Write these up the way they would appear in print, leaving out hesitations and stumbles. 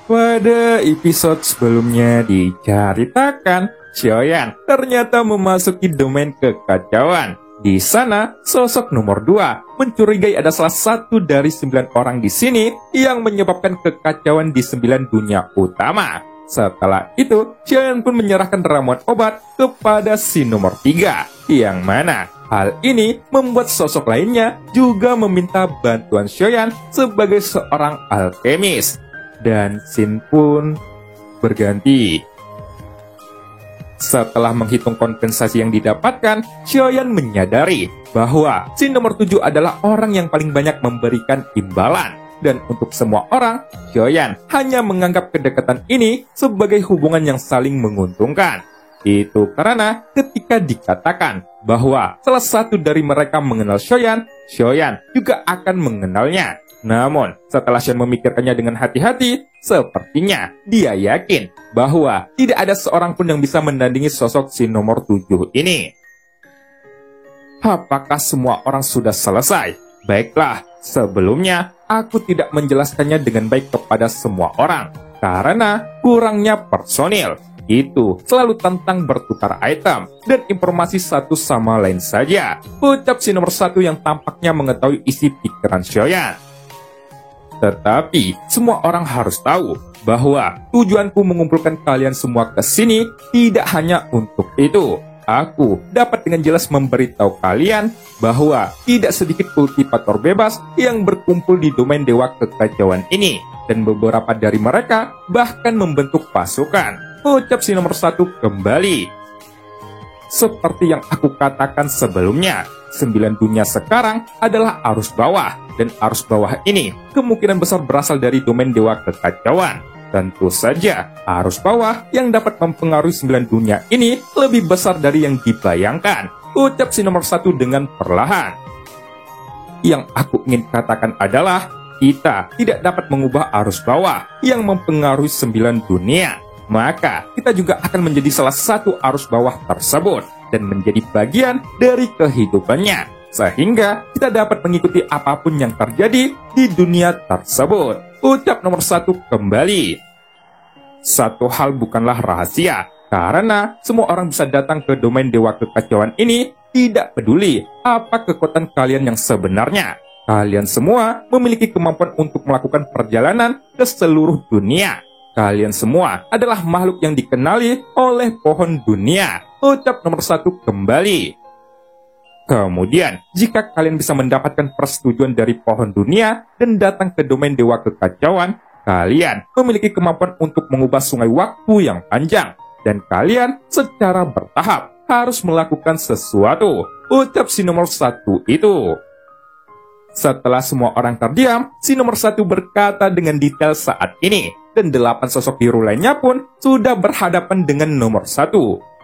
Pada episode sebelumnya diceritakan, Xiaoyan ternyata memasuki domain kekacauan. Di sana, sosok nomor 2 mencurigai ada salah satu dari 9 orang di sini yang menyebabkan kekacauan di 9 dunia utama. Setelah itu, Xiaoyan pun menyerahkan ramuan obat kepada si nomor 3, yang mana hal ini membuat sosok lainnya juga meminta bantuan Xiaoyan sebagai seorang alkemis. Dan scene pun berganti. Setelah menghitung kompensasi yang didapatkan, Xiaoyan menyadari bahwa si nomor 7 adalah orang yang paling banyak memberikan imbalan. Dan untuk semua orang, Xiaoyan hanya menganggap kedekatan ini sebagai hubungan yang saling menguntungkan. Itu karena ketika dikatakan bahwa salah satu dari mereka mengenal Xiaoyan, Xiaoyan juga akan mengenalnya. Namun, setelah Xiaoyan memikirkannya dengan hati-hati, sepertinya dia yakin bahwa tidak ada seorang pun yang bisa menandingi sosok si nomor 7 ini. Apakah semua orang sudah selesai? Baiklah, sebelumnya aku tidak menjelaskannya dengan baik kepada semua orang, karena kurangnya personil. Itu selalu tentang bertukar item dan informasi satu sama lain saja, ucap si nomor 1 yang tampaknya mengetahui isi pikiran Xiaoyan. Tetapi, semua orang harus tahu bahwa tujuanku mengumpulkan kalian semua ke sini tidak hanya untuk itu. Aku dapat dengan jelas memberitahu kalian bahwa tidak sedikit kultivator bebas yang berkumpul di domain dewa kekacauan ini. Dan beberapa dari mereka bahkan membentuk pasukan, ucap si nomor 1 kembali. Seperti yang aku katakan sebelumnya, 9 dunia sekarang adalah arus bawah, dan arus bawah ini kemungkinan besar berasal dari domain dewa kekacauan. Tentu saja, arus bawah yang dapat mempengaruhi 9 dunia ini lebih besar dari yang dibayangkan, ucap si nomor 1 dengan perlahan. Yang aku ingin katakan adalah, kita tidak dapat mengubah arus bawah yang mempengaruhi 9 dunia. Maka, kita juga akan menjadi salah satu arus bawah tersebut dan menjadi bagian dari kehidupannya, sehingga kita dapat mengikuti apapun yang terjadi di dunia tersebut, ucap nomor 1 kembali. Satu hal bukanlah rahasia, karena semua orang bisa datang ke domain dewa kekacauan ini, tidak peduli apa kekuatan kalian yang sebenarnya. Kalian semua memiliki kemampuan untuk melakukan perjalanan ke seluruh dunia. Kalian semua adalah makhluk yang dikenali oleh pohon dunia, ucap nomor 1 kembali. Kemudian, jika kalian bisa mendapatkan persetujuan dari pohon dunia dan datang ke domain dewa kekacauan, kalian memiliki kemampuan untuk mengubah sungai waktu yang panjang. Dan kalian secara bertahap harus melakukan sesuatu, ucap si nomor 1 itu. Setelah semua orang terdiam, si nomor 1 berkata dengan detail saat ini. Dan 8 sosok biru lainnya pun sudah berhadapan dengan nomor 1.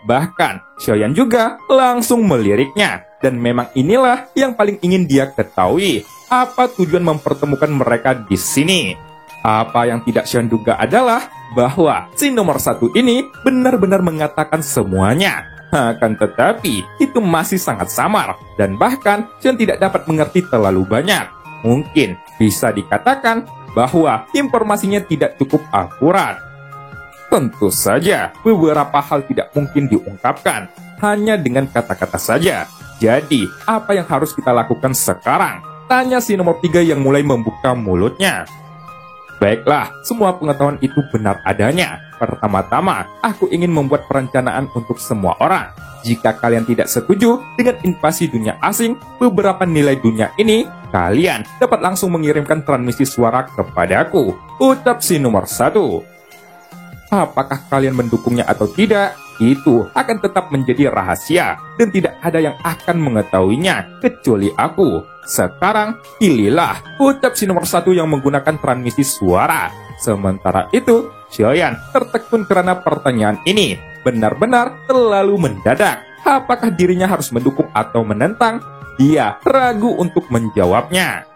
Bahkan, Xiaoyan juga langsung meliriknya. Dan memang inilah yang paling ingin dia ketahui. Apa tujuan mempertemukan mereka di sini? Apa yang tidak Xiaoyan duga adalah bahwa si nomor 1 ini benar-benar mengatakan semuanya. Akan tetapi, itu masih sangat samar. Dan bahkan, Xiaoyan tidak dapat mengerti terlalu banyak. Mungkin bisa dikatakan bahwa informasinya tidak cukup akurat. Tentu saja, beberapa hal tidak mungkin diungkapkan hanya dengan kata-kata saja. Jadi, apa yang harus kita lakukan sekarang? Tanya si nomor 3 yang mulai membuka mulutnya. Baiklah, semua pengetahuan itu benar adanya. Pertama-tama, aku ingin membuat perencanaan untuk semua orang. Jika kalian tidak setuju dengan invasi dunia asing, beberapa nilai dunia ini, kalian dapat langsung mengirimkan transmisi suara kepadaku, ucap si nomor 1. Apakah kalian mendukungnya atau tidak, itu akan tetap menjadi rahasia, dan tidak ada yang akan mengetahuinya, kecuali aku. Sekarang, pilihlah, ucap si nomor 1 yang menggunakan transmisi suara. Sementara itu, Xiaoyan tertegun karena pertanyaan ini benar-benar terlalu mendadak. Apakah dirinya harus mendukung atau menentang? Dia ragu untuk menjawabnya.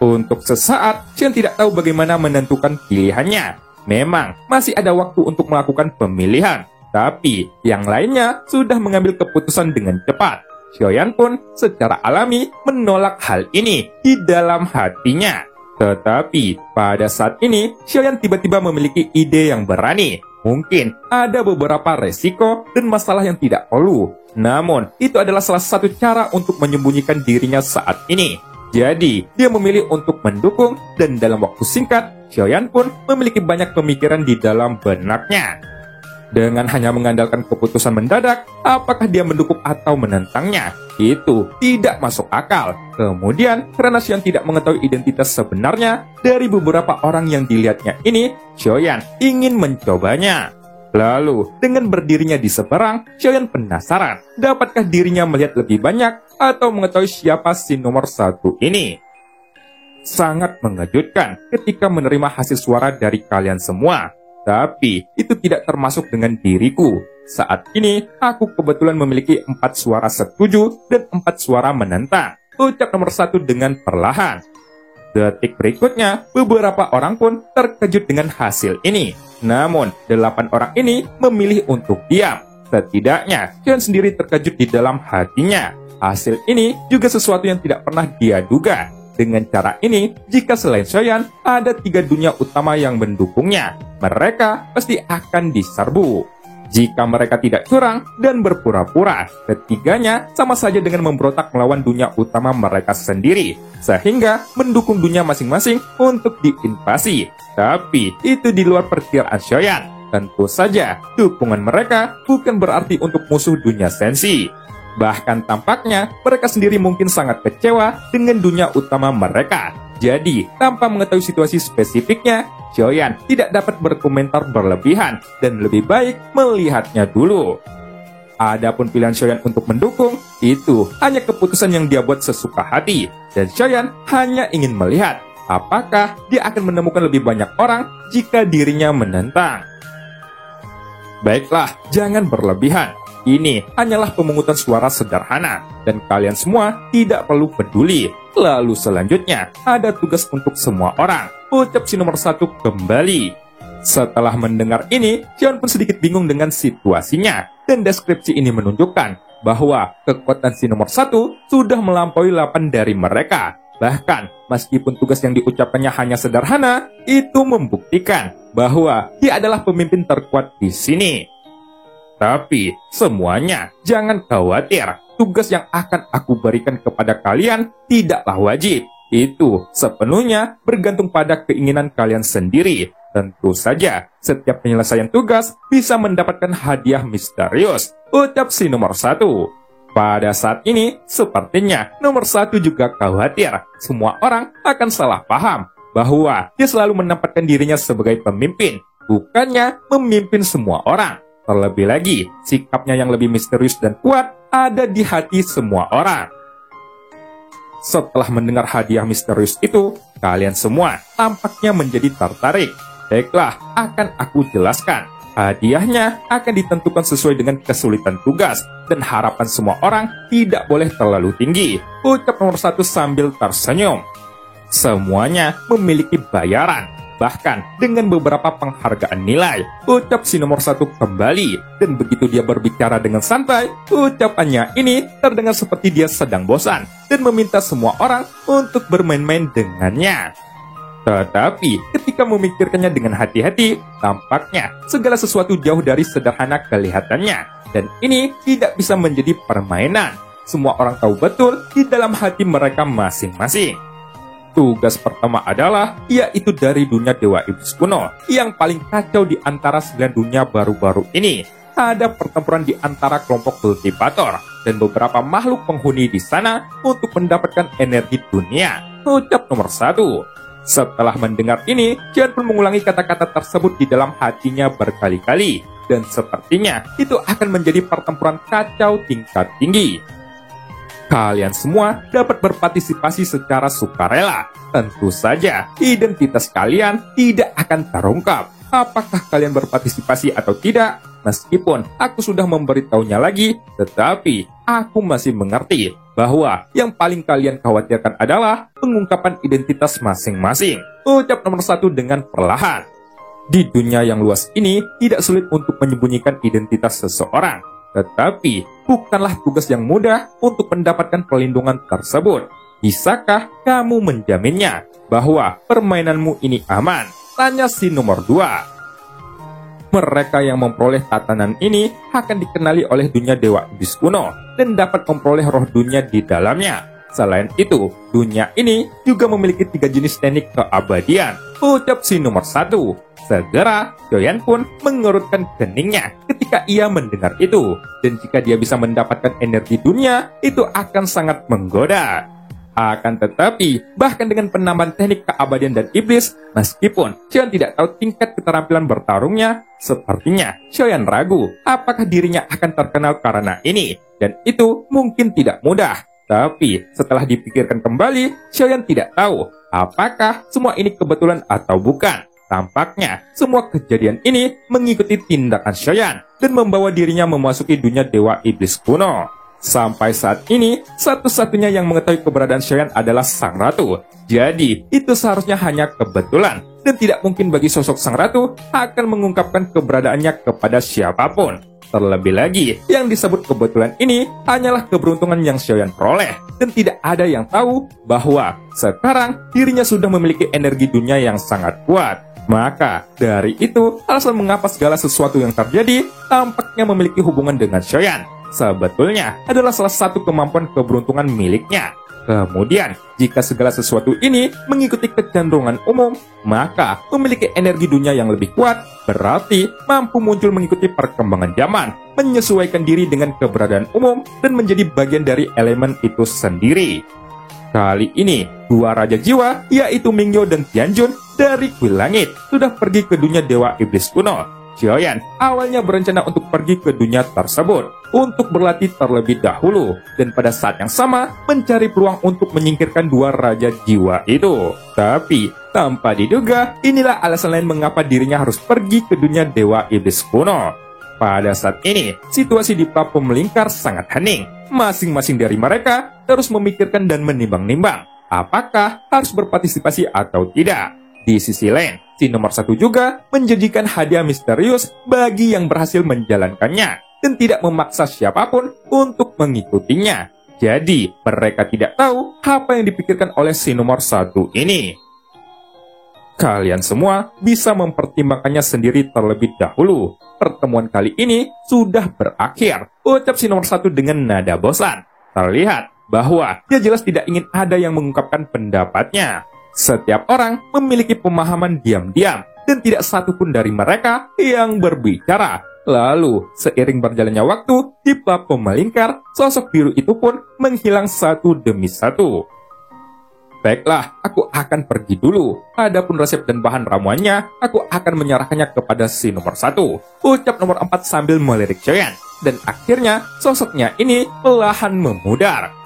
Untuk sesaat, Xiaoyan tidak tahu bagaimana menentukan pilihannya. Memang masih ada waktu untuk melakukan pemilihan, tapi yang lainnya sudah mengambil keputusan dengan cepat. Xiaoyan pun secara alami menolak hal ini di dalam hatinya. Tetapi pada saat ini, Xiaoyan tiba-tiba memiliki ide yang berani. Mungkin ada beberapa resiko dan masalah yang tidak perlu. Namun, itu adalah salah satu cara untuk menyembunyikan dirinya saat ini. Jadi, dia memilih untuk mendukung dan dalam waktu singkat, Xiaoyan pun memiliki banyak pemikiran di dalam benaknya. Dengan hanya mengandalkan keputusan mendadak, apakah dia mendukung atau menentangnya? Itu tidak masuk akal. Kemudian, karena Xiaoyan tidak mengetahui identitas sebenarnya dari beberapa orang yang dilihatnya ini, Xiaoyan ingin mencobanya. Lalu, dengan berdirinya di seberang, Xiaoyan penasaran, dapatkah dirinya melihat lebih banyak atau mengetahui siapa si nomor 1 ini? Sangat mengejutkan ketika menerima hasil suara dari kalian semua. Tapi, itu tidak termasuk dengan diriku. Saat ini, aku kebetulan memiliki 4 suara setuju dan 4 suara menentang. Ucap nomor 1 dengan perlahan. Detik berikutnya, beberapa orang pun terkejut dengan hasil ini. Namun, 8 orang ini memilih untuk diam. Setidaknya, Xiaoyan sendiri terkejut di dalam hatinya. Hasil ini juga sesuatu yang tidak pernah dia duga. Dengan cara ini, jika selain Xiaoyan, ada 3 dunia utama yang mendukungnya. Mereka pasti akan diserbu. Jika mereka tidak curang dan berpura-pura, ketiganya sama saja dengan memberontak melawan dunia utama mereka sendiri, sehingga mendukung dunia masing-masing untuk diinvasi. Tapi, itu di luar perkiraan Xiaoyan. Tentu saja, dukungan mereka bukan berarti untuk musuh dunia sensi. Bahkan tampaknya mereka sendiri mungkin sangat kecewa dengan dunia utama mereka. Jadi, tanpa mengetahui situasi spesifiknya, Xiaoyan tidak dapat berkomentar berlebihan dan lebih baik melihatnya dulu. Adapun pilihan Xiaoyan untuk mendukung, itu hanya keputusan yang dia buat sesuka hati. Dan Xiaoyan hanya ingin melihat apakah dia akan menemukan lebih banyak orang jika dirinya menentang. Baiklah, jangan berlebihan. Ini hanyalah pemungutan suara sederhana, dan kalian semua tidak perlu peduli. Lalu selanjutnya, ada tugas untuk semua orang. Ucap si nomor 1 kembali. Setelah mendengar ini, Xiaoyan pun sedikit bingung dengan situasinya, dan deskripsi ini menunjukkan bahwa kekuatan si nomor 1 sudah melampaui 8 dari mereka. Bahkan, meskipun tugas yang diucapkannya hanya sederhana, itu membuktikan bahwa dia adalah pemimpin terkuat di sini. Tapi, semuanya jangan khawatir. Tugas yang akan aku berikan kepada kalian tidaklah wajib. Itu sepenuhnya bergantung pada keinginan kalian sendiri. Tentu saja, setiap penyelesaian tugas bisa mendapatkan hadiah misterius. Ucap si nomor 1. Pada saat ini, sepertinya nomor 1 juga khawatir. Semua orang akan salah paham bahwa dia selalu menempatkan dirinya sebagai pemimpin, bukannya memimpin semua orang. Terlebih lagi, sikapnya yang lebih misterius dan kuat ada di hati semua orang. Setelah mendengar hadiah misterius itu, kalian semua tampaknya menjadi tertarik. Baiklah, akan aku jelaskan. Hadiahnya akan ditentukan sesuai dengan kesulitan tugas, dan harapan semua orang tidak boleh terlalu tinggi. Ucap nomor 1 sambil tersenyum. Semuanya memiliki bayaran, bahkan dengan beberapa penghargaan nilai. Ucap si nomor 1 kembali, dan begitu dia berbicara dengan santai, ucapannya ini terdengar seperti dia sedang bosan dan meminta semua orang untuk bermain-main dengannya. Tetapi ketika memikirkannya dengan hati-hati, tampaknya segala sesuatu jauh dari sederhana kelihatannya, dan ini tidak bisa menjadi permainan. Semua orang tahu betul di dalam hati mereka masing-masing. Tugas pertama adalah, yaitu dari dunia Dewa Iblis kuno, yang paling kacau di antara 9 dunia baru-baru ini. Ada pertempuran di antara kelompok kultivator dan beberapa makhluk penghuni di sana untuk mendapatkan energi dunia. Ucap nomor 1. Setelah mendengar ini, Xiaoyan pun mengulangi kata-kata tersebut di dalam hatinya berkali-kali, dan sepertinya itu akan menjadi pertempuran kacau tingkat tinggi. Kalian semua dapat berpartisipasi secara sukarela. Tentu saja, identitas kalian tidak akan terungkap. Apakah kalian berpartisipasi atau tidak? Meskipun aku sudah memberitahunya lagi, tetapi aku masih mengerti bahwa yang paling kalian khawatirkan adalah pengungkapan identitas masing-masing. Ucap nomor 1 dengan perlahan. Di dunia yang luas ini, tidak sulit untuk menyembunyikan identitas seseorang. Tetapi, bukanlah tugas yang mudah untuk mendapatkan perlindungan tersebut. Bisakah kamu menjaminnya bahwa permainanmu ini aman? Tanya si nomor 2. Mereka yang memperoleh tatanan ini akan dikenali oleh dunia dewa iblis kuno dan dapat memperoleh roh dunia di dalamnya. Selain itu, dunia ini juga memiliki 3 jenis teknik keabadian. Ucap si nomor 1. Segera, Xiaoyan pun menggerutkan keningnya ketika ia mendengar itu. Dan jika dia bisa mendapatkan energi dunia, itu akan sangat menggoda. Akan tetapi, bahkan dengan penambahan teknik keabadian dan iblis, meskipun Xiaoyan tidak tahu tingkat keterampilan bertarungnya, sepertinya Xiaoyan ragu apakah dirinya akan terkenal karena ini. Dan itu mungkin tidak mudah. Tapi setelah dipikirkan kembali, Xiaoyan tidak tahu apakah semua ini kebetulan atau bukan. Tampaknya semua kejadian ini mengikuti tindakan Xiaoyan dan membawa dirinya memasuki dunia dewa iblis kuno. Sampai saat ini, satu-satunya yang mengetahui keberadaan Xiaoyan adalah Sang Ratu. Jadi, itu seharusnya hanya kebetulan dan tidak mungkin bagi sosok Sang Ratu akan mengungkapkan keberadaannya kepada siapapun. Terlebih lagi, yang disebut kebetulan ini hanyalah keberuntungan yang Xiaoyan peroleh dan tidak ada yang tahu bahwa sekarang dirinya sudah memiliki energi dunia yang sangat kuat. Maka, dari itu, alasan mengapa segala sesuatu yang terjadi tampaknya memiliki hubungan dengan Xiaoyan. Sebetulnya adalah salah satu kemampuan keberuntungan miliknya. Kemudian, jika segala sesuatu ini mengikuti kecenderungan umum, maka memiliki energi dunia yang lebih kuat, berarti mampu muncul mengikuti perkembangan zaman, menyesuaikan diri dengan keberadaan umum, dan menjadi bagian dari elemen itu sendiri. Kali ini, 2 raja jiwa, yaitu Mingyo dan Tianjun dari Kuil Langit, sudah pergi ke dunia dewa iblis kuno. Xiaoyan awalnya berencana untuk pergi ke dunia tersebut untuk berlatih terlebih dahulu dan pada saat yang sama mencari peluang untuk menyingkirkan 2 raja jiwa itu. Tapi tanpa diduga, inilah alasan lain mengapa dirinya harus pergi ke dunia dewa iblis kuno. Pada saat ini, situasi di platform melingkar sangat hening. Masing-masing dari mereka terus memikirkan dan menimbang-nimbang apakah harus berpartisipasi atau tidak. Di sisi lain, si nomor 1 juga menjanjikan hadiah misterius bagi yang berhasil menjalankannya dan tidak memaksa siapapun untuk mengikutinya. Jadi, mereka tidak tahu apa yang dipikirkan oleh si nomor 1 ini. Kalian semua bisa mempertimbangkannya sendiri terlebih dahulu. Pertemuan kali ini sudah berakhir, ucap si nomor 1 dengan nada bosan. Terlihat bahwa dia jelas tidak ingin ada yang mengungkapkan pendapatnya. Setiap orang memiliki pemahaman diam-diam dan tidak satu pun dari mereka yang berbicara. Lalu, seiring berjalannya waktu, di platform melingkar, sosok biru itu pun menghilang satu demi satu. Baiklah, aku akan pergi dulu. Adapun resep dan bahan ramuannya, aku akan menyerahkannya kepada si nomor 1. Ucap nomor 4 sambil melirik Xiaoyan. Dan akhirnya, sosoknya ini perlahan memudar.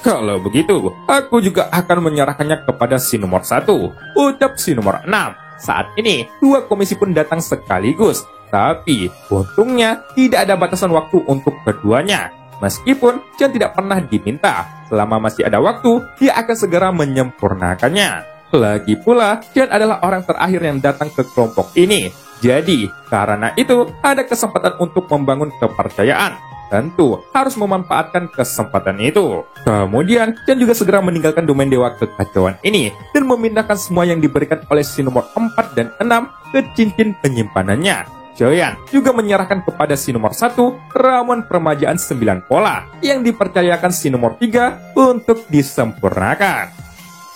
Kalau begitu, aku juga akan menyerahkannya kepada si nomor 1. Ucap si nomor 6. Saat ini, 2 komisi pun datang sekaligus. Tapi, untungnya tidak ada batasan waktu untuk keduanya. Meskipun Xian tidak pernah diminta, selama masih ada waktu, dia akan segera menyempurnakannya. Lagi pula, Xian adalah orang terakhir yang datang ke kelompok ini. Jadi, karena itu, ada kesempatan untuk membangun kepercayaan. Tentu harus memanfaatkan kesempatan itu. Kemudian, Xian juga segera meninggalkan domain dewa kekacauan ini dan memindahkan semua yang diberikan oleh si nomor 4 dan 6 ke cincin penyimpanannya. Xiaoyan juga menyerahkan kepada si nomor 1 ramuan permajaan 9 pola yang dipercayakan si nomor 3 untuk disempurnakan.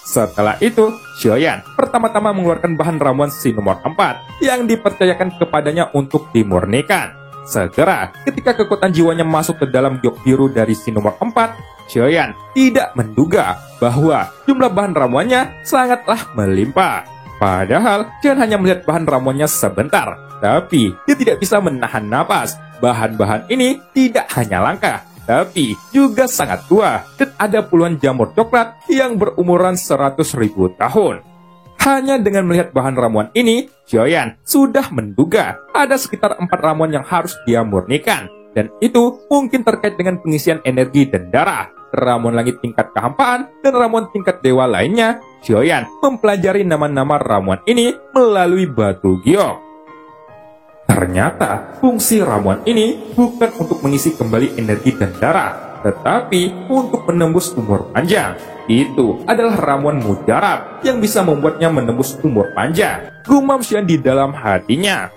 Setelah itu, Xiaoyan pertama-tama mengeluarkan bahan ramuan si nomor 4 yang dipercayakan kepadanya untuk dimurnikan. Segera, ketika kekuatan jiwanya masuk ke dalam giok biru dari si nomor 4, Xiaoyan tidak menduga bahwa jumlah bahan ramuannya sangatlah melimpah. Padahal, Xiaoyan hanya melihat bahan ramuannya sebentar, tapi dia tidak bisa menahan napas. Bahan-bahan ini tidak hanya langka, tapi juga sangat tua, dan ada puluhan jamur coklat yang berumuran 100.000 tahun. Hanya dengan melihat bahan ramuan ini, Xiaoyan sudah menduga ada sekitar 4 ramuan yang harus dia murnikan. Dan itu mungkin terkait dengan pengisian energi dan darah. Ramuan langit tingkat kehampaan dan ramuan tingkat dewa lainnya, Xiaoyan mempelajari nama-nama ramuan ini melalui batu giok. Ternyata, fungsi ramuan ini bukan untuk mengisi kembali energi dan darah, tetapi untuk menembus umur panjang. Itu adalah ramuan mujarab yang bisa membuatnya menembus umur panjang, gumam Xian di dalam hatinya.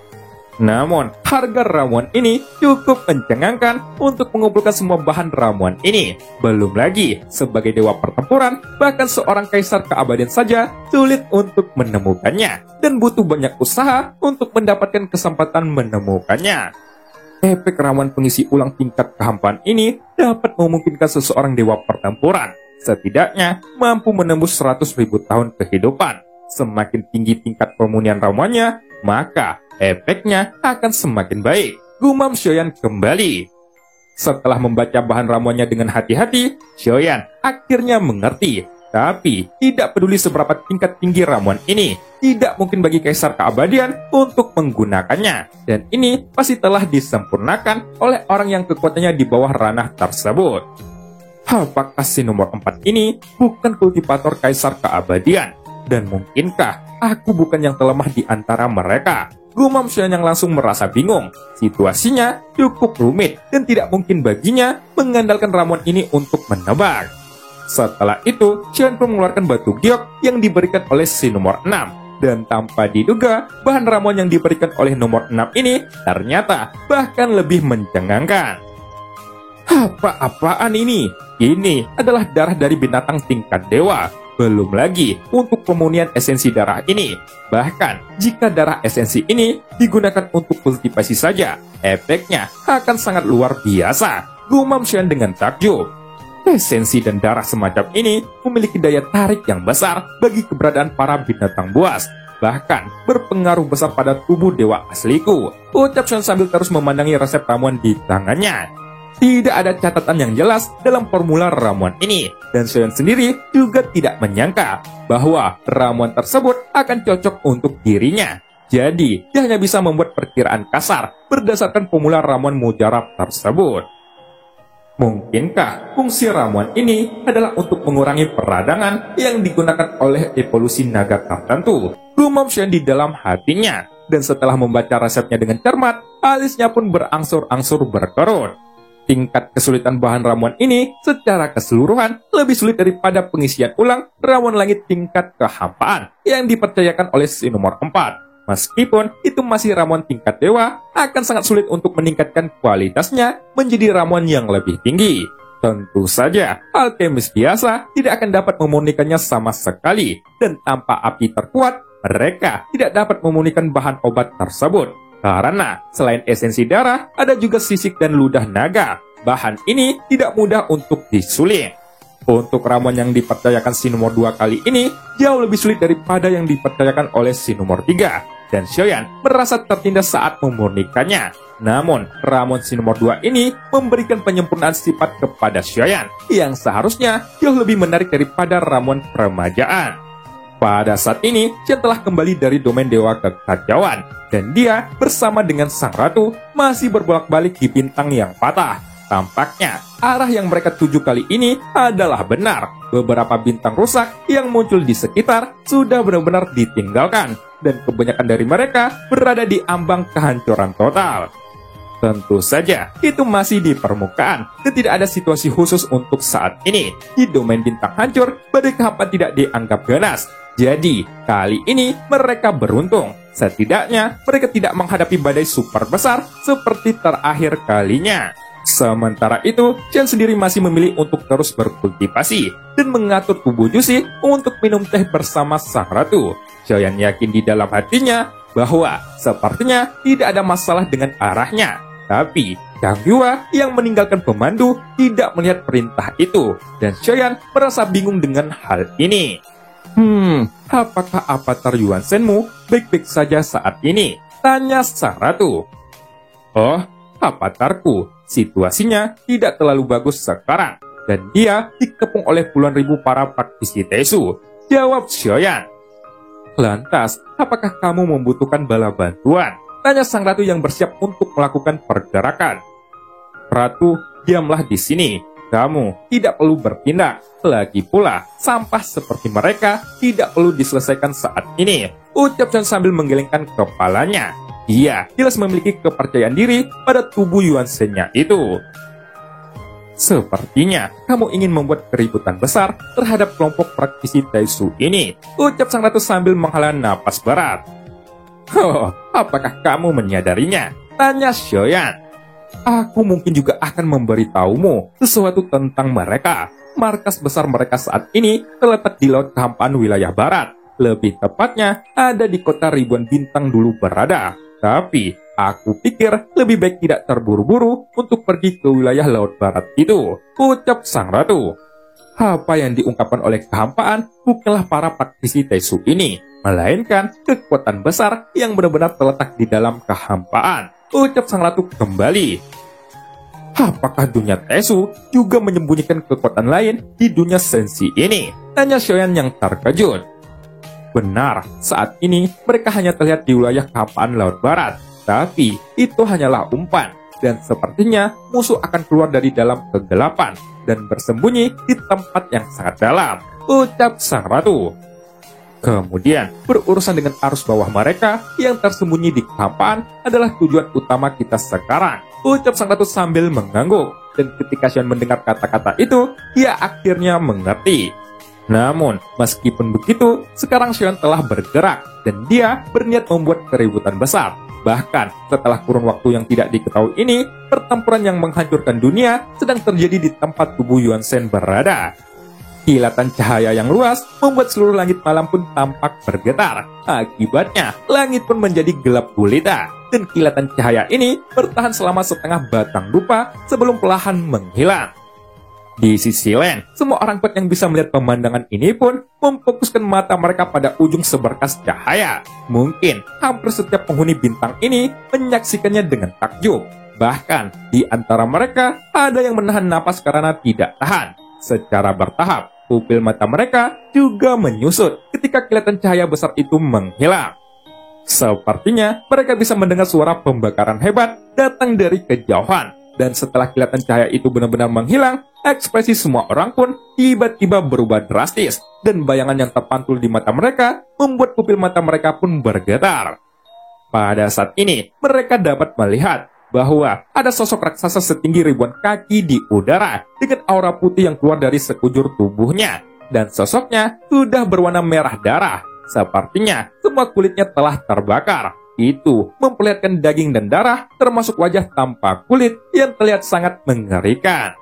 Namun, harga ramuan ini cukup mencengangkan untuk mengumpulkan semua bahan ramuan ini. Belum lagi, sebagai dewa pertempuran, bahkan seorang kaisar keabadian saja sulit untuk menemukannya, dan butuh banyak usaha untuk mendapatkan kesempatan menemukannya. Efek ramuan pengisi ulang tingkat kehampaan ini dapat memungkinkan seseorang dewa pertempuran setidaknya mampu menembus 100.000 tahun kehidupan. Semakin tinggi tingkat pemunihan ramuannya, maka efeknya akan semakin baik. Gumam Xiaoyan kembali. Setelah membaca bahan ramuannya dengan hati-hati, Xiaoyan akhirnya mengerti. Tapi tidak peduli seberapa tingkat tinggi ramuan ini, tidak mungkin bagi kaisar keabadian untuk menggunakannya. Dan ini pasti telah disempurnakan oleh orang yang kekuatannya di bawah ranah tersebut. Apakah si nomor 4 ini bukan kultivator kaisar keabadian? Dan mungkinkah aku bukan yang terlemah di antara mereka? Gumam Xiaoyan yang langsung merasa bingung. Situasinya cukup rumit dan tidak mungkin baginya mengandalkan ramuan ini untuk menebak. Setelah itu, Xiaoyan pun mengeluarkan batu giok yang diberikan oleh si nomor 6. Dan tanpa diduga, bahan ramuan yang diberikan oleh nomor 6 ini ternyata bahkan lebih mencengangkan. Apa-apaan ini? Ini adalah darah dari binatang tingkat dewa. Belum lagi untuk pemunihan esensi darah ini. Bahkan, jika darah esensi ini digunakan untuk kultivasi saja, efeknya akan sangat luar biasa. Gumam Xiaoyan dengan takjub. Esensi dan darah semacam ini memiliki daya tarik yang besar bagi keberadaan para binatang buas. Bahkan berpengaruh besar pada tubuh dewa asliku. Ucap Xiaoyan sambil terus memandangi resep ramuan di tangannya. Tidak ada catatan yang jelas dalam formula ramuan ini. Dan Xiaoyan sendiri juga tidak menyangka bahwa ramuan tersebut akan cocok untuk dirinya. Jadi, dia hanya bisa membuat perkiraan kasar berdasarkan formula ramuan mujarab tersebut. Mungkinkah fungsi ramuan ini adalah untuk mengurangi peradangan yang digunakan oleh evolusi naga tertentu? Gumam Xiaoyan di dalam hatinya. Dan setelah membaca resepnya dengan cermat, alisnya pun berangsur-angsur berkerut. Tingkat kesulitan bahan ramuan ini secara keseluruhan lebih sulit daripada pengisian ulang ramuan langit tingkat kehampaan yang dipercayakan oleh si nomor 4. Meskipun itu masih ramuan tingkat dewa, akan sangat sulit untuk meningkatkan kualitasnya menjadi ramuan yang lebih tinggi. Tentu saja, alkemis biasa tidak akan dapat memurnikannya sama sekali, dan tanpa api terkuat, mereka tidak dapat memurnikan bahan obat tersebut. Karena selain esensi darah, ada juga sisik dan ludah naga. Bahan ini tidak mudah untuk disuling. Untuk ramuan yang dipercayakan si nomor 2 kali ini, jauh lebih sulit daripada yang dipercayakan oleh si nomor 3. Dan Xiaoyan merasa tertindas saat memurnikannya. Namun, ramuan si nomor 2 ini memberikan penyempurnaan sifat kepada Xiaoyan yang seharusnya jauh lebih menarik daripada ramuan permajaan. Pada saat ini, Xiaoyan telah kembali dari domain dewa kekacauan, dan dia bersama dengan sang ratu masih berbolak-balik di bintang yang patah. Tampaknya, arah yang mereka tuju kali ini adalah benar. Beberapa bintang rusak yang muncul di sekitar sudah benar-benar ditinggalkan, dan kebanyakan dari mereka berada di ambang kehancuran total. Tentu saja, itu masih di permukaan, dan tidak ada situasi khusus untuk saat ini. Di domain bintang hancur, badai kehampaan tidak dianggap ganas. Jadi, kali ini mereka beruntung. Setidaknya, mereka tidak menghadapi badai super besar seperti terakhir kalinya. Sementara itu, Xiaoyan sendiri masih memilih untuk terus berkultivasi dan mengatur tubuh Jusi untuk minum teh bersama sang ratu. Xiaoyan yakin di dalam hatinya bahwa sepertinya tidak ada masalah dengan arahnya. Tapi, Kang Yua yang meninggalkan pemandu tidak melihat perintah itu, dan Xiaoyan merasa bingung dengan hal ini. Apakah avatar Yuan Shenmu baik-baik saja saat ini? Tanya sang ratu. Oh, avatarku, situasinya tidak terlalu bagus sekarang, dan dia dikepung oleh puluhan ribu para praktisi Tesu. Jawab Xiaoyan. Lantas, apakah kamu membutuhkan bala bantuan? Tanya sang ratu yang bersiap untuk melakukan pergerakan. Ratu, diamlah di sini. Kamu tidak perlu berpindah. Lagi pula, sampah seperti mereka tidak perlu diselesaikan saat ini. Ucap Xiaoyan sambil menggelengkan kepalanya. Dia jelas memiliki kepercayaan diri pada tubuh Yuan Shen-nya itu. Sepertinya kamu ingin membuat keributan besar terhadap kelompok praktisi Taesu ini, ucap sang ratu sambil menghela napas berat. Oh, apakah kamu menyadarinya? Tanya Xiaoyan. Aku mungkin juga akan memberitahumu sesuatu tentang mereka. Markas besar mereka saat ini terletak di laut kehampaan wilayah barat. Lebih tepatnya, ada di kota ribuan bintang dulu berada. Tapi, aku pikir lebih baik tidak terburu-buru untuk pergi ke wilayah laut barat itu, ucap sang ratu. Apa yang diungkapkan oleh kehampaan bukanlah para praktisi Taesu ini, melainkan kekuatan besar yang benar-benar terletak di dalam kehampaan, ucap sang ratu kembali. Apakah dunia Taesu juga menyembunyikan kekuatan lain di dunia Senshi ini? Tanya Xiaoyan yang terkejut. Benar, saat ini mereka hanya terlihat di wilayah kehampaan laut barat, tapi itu hanyalah umpan, dan sepertinya musuh akan keluar dari dalam kegelapan dan bersembunyi di tempat yang sangat dalam, ucap sang ratu. Kemudian, berurusan dengan arus bawah mereka yang tersembunyi di kehampaan adalah tujuan utama kita sekarang, ucap sang ratu sambil mengangguk. Dan ketika Xian mendengar kata-kata itu, ia akhirnya mengerti. Namun, meskipun begitu, sekarang Xian telah bergerak dan dia berniat membuat keributan besar. Bahkan, setelah kurun waktu yang tidak diketahui ini, pertempuran yang menghancurkan dunia sedang terjadi di tempat tubuh Yuan Shen berada. Kilatan cahaya yang luas membuat seluruh langit malam pun tampak bergetar. Akibatnya, langit pun menjadi gelap gulita. Dan kilatan cahaya ini bertahan selama setengah batang dupa sebelum perlahan menghilang. Di sisi lain, semua orang kuat yang bisa melihat pemandangan ini pun memfokuskan mata mereka pada ujung seberkas cahaya. Mungkin hampir setiap penghuni bintang ini menyaksikannya dengan takjub. Bahkan, di antara mereka ada yang menahan napas karena tidak tahan. Secara bertahap, pupil mata mereka juga menyusut ketika kilatan cahaya besar itu menghilang. Sepertinya mereka bisa mendengar suara pembakaran hebat datang dari kejauhan. Dan setelah kilatan cahaya itu benar-benar menghilang, ekspresi semua orang pun tiba-tiba berubah drastis. Dan bayangan yang terpantul di mata mereka membuat pupil mata mereka pun bergetar. Pada saat ini, mereka dapat melihat bahwa ada sosok raksasa setinggi ribuan kaki di udara dengan aura putih yang keluar dari sekujur tubuhnya. Dan sosoknya sudah berwarna merah darah. Sepertinya semua kulitnya telah terbakar. Itu memperlihatkan daging dan darah termasuk wajah tanpa kulit yang terlihat sangat mengerikan.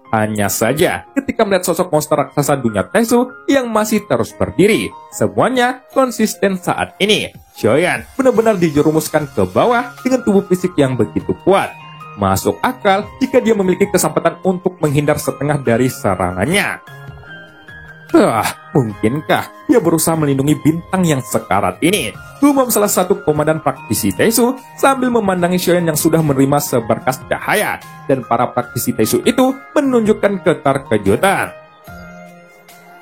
Hanya saja ketika melihat sosok monster raksasa dunia Taesu yang masih terus berdiri, semuanya konsisten saat ini. Xiaoyan benar-benar dijerumuskan ke bawah dengan tubuh fisik yang begitu kuat. Masuk akal jika dia memiliki kesempatan untuk menghindar setengah dari serangannya. Mungkinkah dia berusaha melindungi bintang yang sekarat ini? Gumam salah satu komandan praktisi Taesu sambil memandangi Xiaoyan yang sudah menerima seberkas cahaya. Dan para praktisi Taesu itu menunjukkan keterkejutan.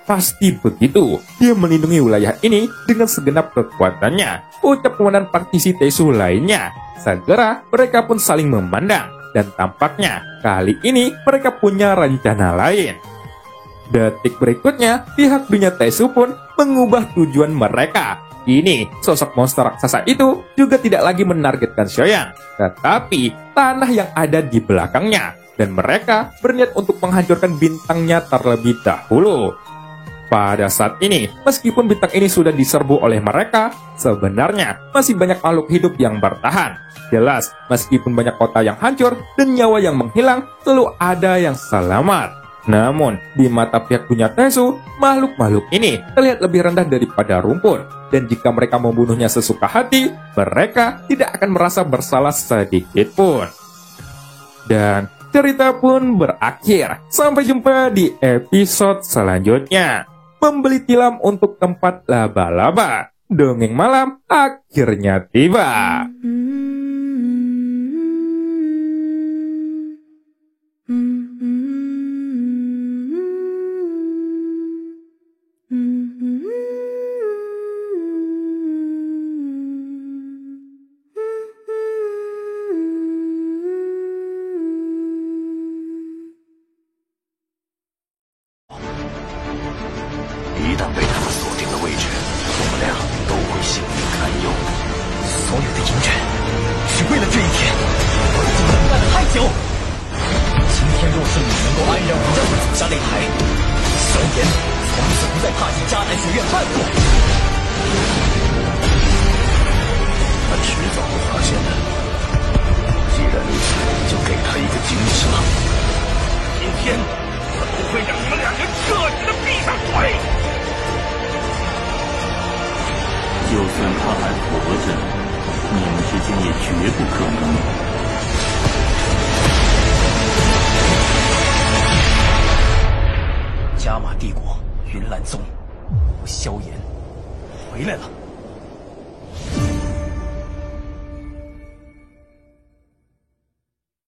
Pasti begitu, dia melindungi wilayah ini dengan segenap kekuatannya, ucap komandan praktisi Taesu lainnya. Segera mereka pun saling memandang. Dan tampaknya kali ini mereka punya rencana lain. Detik berikutnya, pihak dunia Taesu pun mengubah tujuan mereka. Kini, sosok monster raksasa itu juga tidak lagi menargetkan Xiaoyan, tetapi tanah yang ada di belakangnya. Dan mereka berniat untuk menghancurkan bintangnya terlebih dahulu. Pada saat ini, meskipun bintang ini sudah diserbu oleh mereka, sebenarnya masih banyak makhluk hidup yang bertahan. Jelas, meskipun banyak kota yang hancur dan nyawa yang menghilang, selalu ada yang selamat. Namun, di mata pihak dunia Taesu, makhluk-makhluk ini terlihat lebih rendah daripada rumput. Dan jika mereka membunuhnya sesuka hati, mereka tidak akan merasa bersalah sedikit pun. Dan cerita pun berakhir. Sampai jumpa di episode selanjutnya. Membeli tilam untuk tempat laba-laba. Dongeng malam akhirnya tiba. 下擂台，萧炎从此不再踏进迦南学院半步。他迟早会发现的。既然如此，就给他一个惊喜吧。今天我不会让你们两人彻底的闭上嘴。就算他还活着，你们之间也绝不可能。加玛帝国，云岚宗，我萧炎回来了。